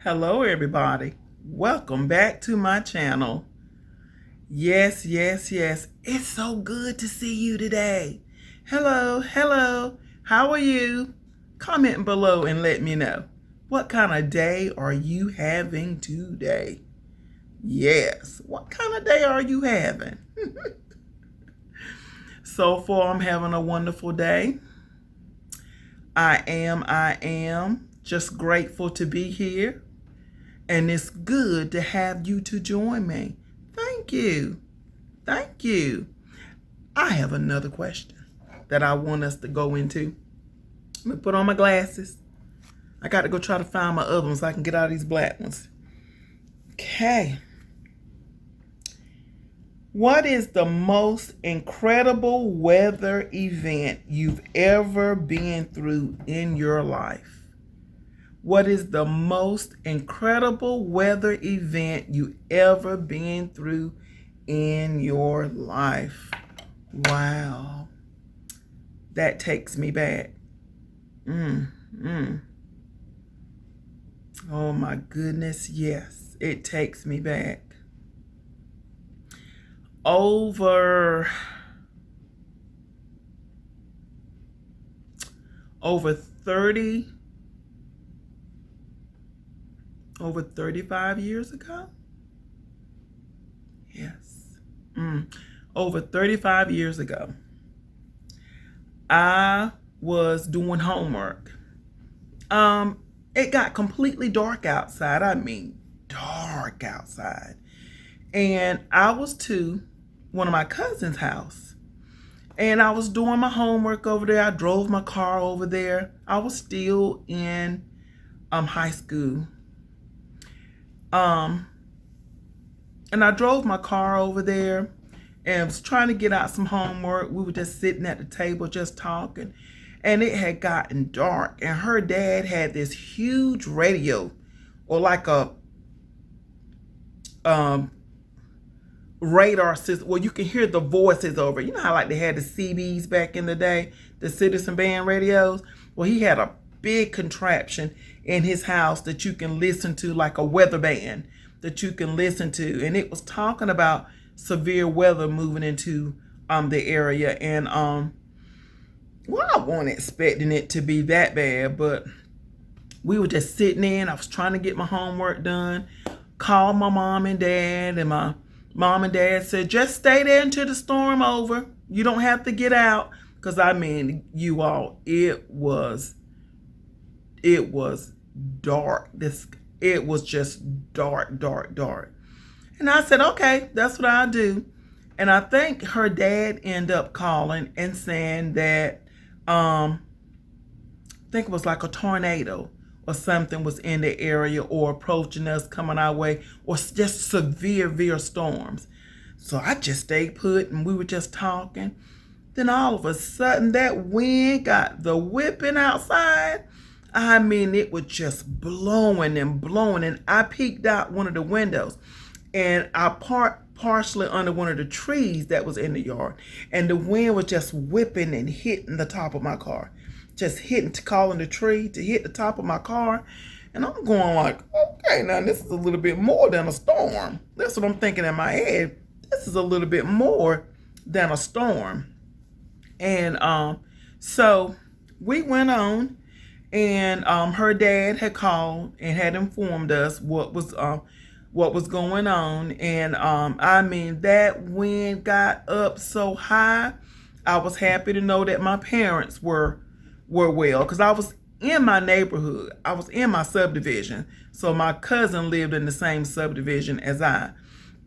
Hello, everybody. Welcome back to my channel. Yes. It's so good to see you today. Hello. How are you? Comment below and let me know. What kind of day are you having today? Yes. What kind of day are you having? So far, I'm having a wonderful day. I am just grateful to be here. And it's good to have you to join me. Thank you. I have another question that I want us to go into. Let me put on my glasses. I got to go try to find my other ones so I can get out of these black ones. Okay. What is the most incredible weather event you've ever been through in your life? What is the most incredible weather event you ever been through in your life? Wow. That takes me back. Oh my goodness, yes. It takes me back. Over 35 years ago? Yes. Over 35 years ago, I was doing homework. It got completely dark outside. I mean, dark outside. And I was to one of my cousin's house. And I was doing my homework over there. I drove my car over there. I was still in high school. And I drove my car over there and was trying to get out some homework. We were just sitting at the table just talking. And it had gotten dark. And her dad had this huge radio, or like a radar system. Well, you can hear the voices over. You know how like they had the CDs back in the day, the Citizen Band radios? Well, he had a big contraption in his house that you can listen to, like a weather band that you can listen to. And it was talking about severe weather moving into the area. And well, I wasn't expecting it to be that bad, but we were just sitting in. I was trying to get my homework done. Called my mom and dad, and my mom and dad said, just stay there until the storm over. You don't have to get out. Because I mean, you all, it was dark. It was just dark. And I said, okay, that's what I'll do. And I think her dad ended up calling and saying that I think it was like a tornado or something was in the area or approaching us, coming our way, or just severe storms. So I just stayed put and we were just talking. Then all of a sudden that wind got the whipping outside. I mean, it was just blowing. And I peeked out one of the windows and I parked partially under one of the trees that was in the yard. And the wind was just whipping and hitting the top of my car. Just calling the tree to hit the top of my car. And I'm going like, okay, now this is a little bit more than a storm. That's what I'm thinking in my head. This is a little bit more than a storm. And so we went on, and her dad had called and had informed us what was going on. And I mean, that wind got up so high. I was happy to know that my parents were well, because I was in my neighborhood. I was in my subdivision. So my cousin lived in the same subdivision as I.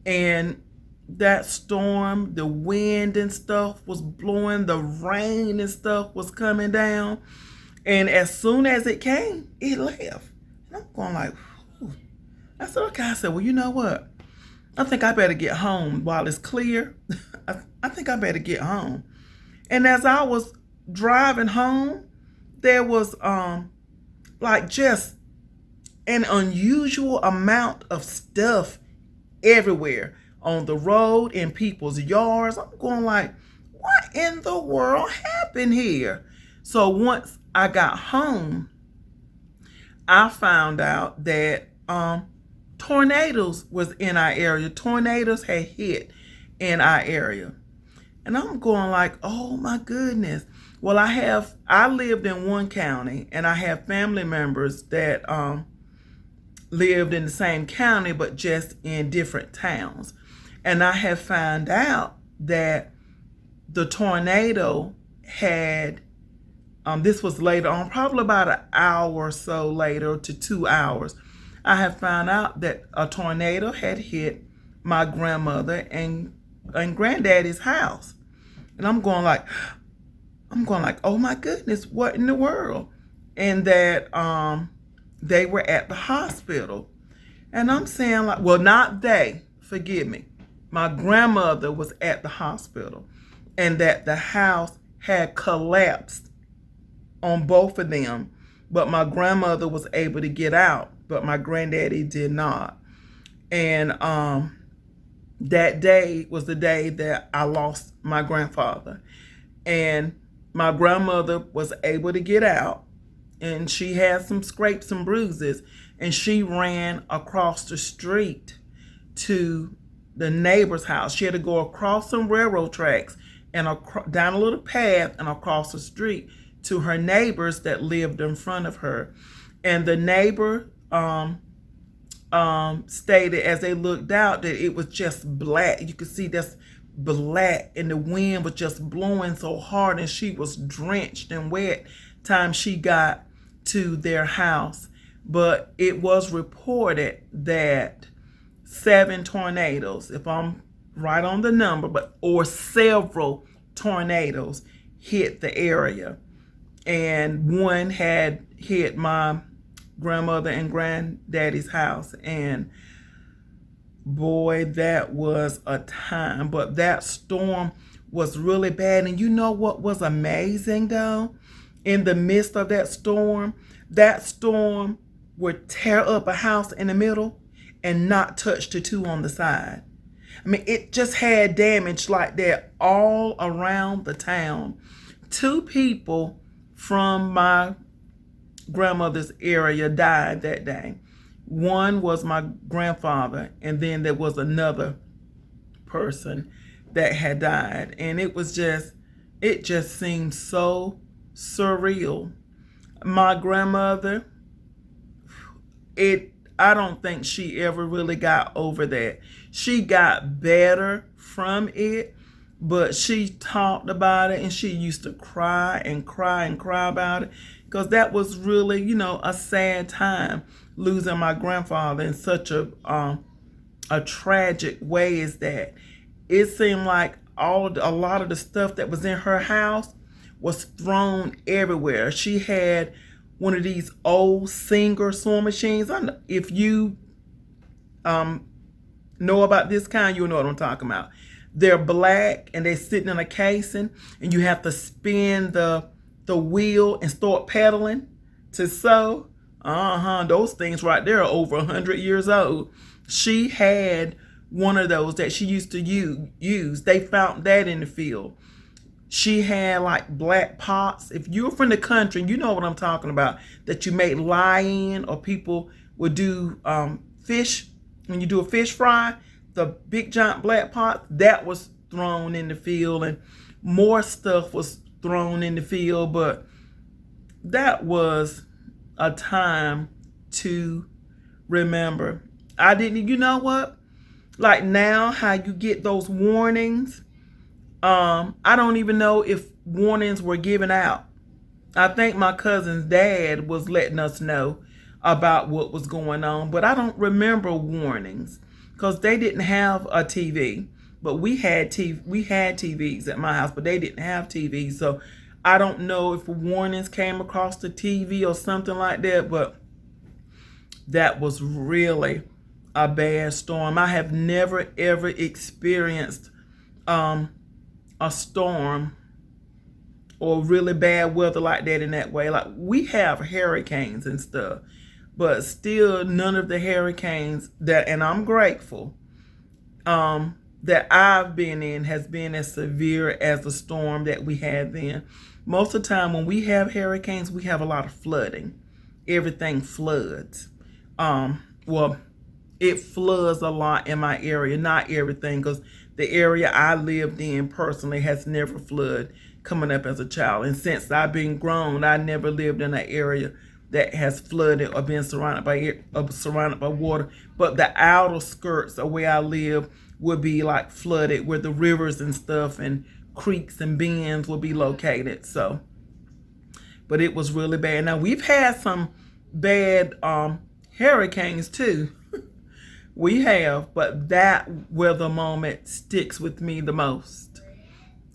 And that storm, the wind and stuff was blowing, the rain and stuff was coming down. And as soon as it came, it left. And I'm going like, whew. I said, okay. I said, well, you know what? I think I better get home while it's clear. I think I better get home. And as I was driving home, there was like just an unusual amount of stuff everywhere on the road, in people's yards. I'm going like, what in the world happened here? So once I got home, I found out that um, tornadoes was in our area. Tornadoes had hit in our area. And I'm going like, oh my goodness. Well, I lived in one county, and I have family members that lived in the same county, but just in different towns. And I have found out that the tornado had, this was later on, probably about an hour or so later to 2 hours. I have found out that a tornado had hit my grandmother and granddaddy's house. And I'm going like, oh my goodness, what in the world? And that they were at the hospital. And I'm saying like, well, not they, forgive me. My grandmother was at the hospital, and that the house had collapsed on both of them. But my grandmother was able to get out, but my granddaddy did not. And that day was the day that I lost my grandfather. And my grandmother was able to get out, and she had some scrapes and bruises, and she ran across the street to the neighbor's house. She had to go across some railroad tracks and down a little path and across the street to her neighbors that lived in front of her. And the neighbor stated as they looked out that it was just black. You could see that's black, and the wind was just blowing so hard, and she was drenched and wet time she got to their house. But it was reported that 7 tornadoes, if I'm right on the number, or several tornadoes hit the area. And one had hit my grandmother and granddaddy's house. And boy, that was a time. But that storm was really bad. And you know what was amazing though? In the midst of that storm would tear up a house in the middle and not touch the 2 on the side. I mean, it just had damage like that all around the town. 2 people from my grandmother's area died that day. One was my grandfather, and then there was another person that had died. And it just seemed so surreal. My grandmother, I don't think she ever really got over that. She got better from it, but she talked about it, and she used to cry and cry and cry about it, because that was really, a sad time, losing my grandfather in such a tragic way. Is that it seemed like a lot of the stuff that was in her house was thrown everywhere. She had one of these old Singer sewing machines. If you know about this kind, you'll know what I'm talking about. They're black, and they're sitting in a casing, and you have to spin the wheel and start pedaling to sew. Those things right there are over 100 years old. She had one of those that she used to use. They found that in the field. She had like black pots. If you're from the country, you know what I'm talking about, that you make lie in, or people would do fish, when you do a fish fry, the big giant black pot, that was thrown in the field, and more stuff was thrown in the field. But that was a time to remember. You know what? Like now, how you get those warnings, I don't even know if warnings were given out. I think my cousin's dad was letting us know about what was going on, but I don't remember warnings, because they didn't have a TV. But we had TVs at my house, but they didn't have TVs. So I don't know if warnings came across the TV or something like that, but that was really a bad storm. I have never ever experienced a storm or really bad weather like that in that way. Like, we have hurricanes and stuff, but still none of the hurricanes and I'm grateful, that I've been in has been as severe as the storm that we had then. Most of the time when we have hurricanes, we have a lot of flooding. Everything floods. well, it floods a lot in my area. Not everything, because the area I lived in personally has never flooded coming up as a child. And since I've been grown, I never lived in an area that has flooded or been surrounded by water. But the outer skirts of where I live would be like flooded, where the rivers and stuff and creeks and bends will be located. So, but it was really bad. Now we've had some bad hurricanes too. We have, but that weather moment sticks with me the most.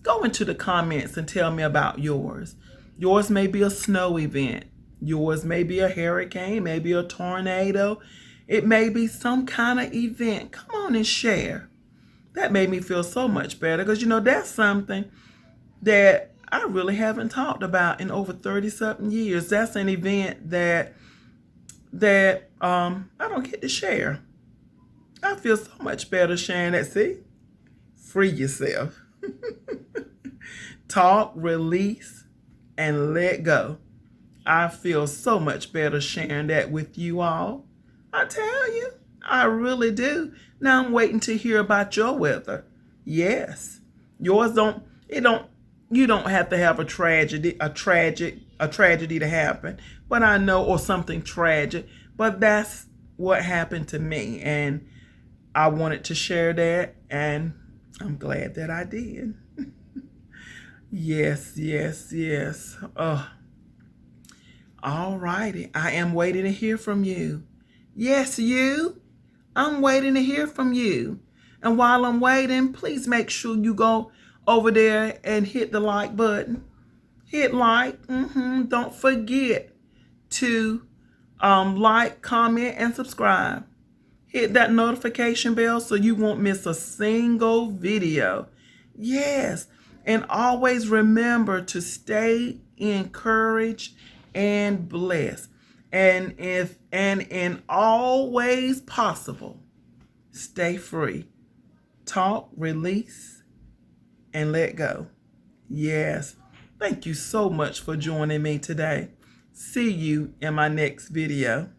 Go into the comments and tell me about yours. Yours may be a snow event. Yours may be a hurricane, maybe a tornado. It may be some kind of event. Come on and share. That made me feel so much better, because that's something that I really haven't talked about in over 30-something years. That's an event that I don't get to share. I feel so much better sharing that. See? Free yourself. Talk, release, and let go. I feel so much better sharing that with you all. I tell you, I really do. Now I'm waiting to hear about your weather. Yes. Yours you don't have to have a tragedy to happen. But I know, or something tragic. But that's what happened to me. And I wanted to share that, and I'm glad that I did. Yes. All righty. I am waiting to hear from you. Yes, you. I'm waiting to hear from you. And while I'm waiting, please make sure you go over there and hit the like button. Hit like. Don't forget to like, comment, and subscribe. Hit that notification bell so you won't miss a single video. Yes. And always remember to stay encouraged and blessed. And in all ways possible, stay free. Talk, release, and let go. Yes. Thank you so much for joining me today. See you in my next video.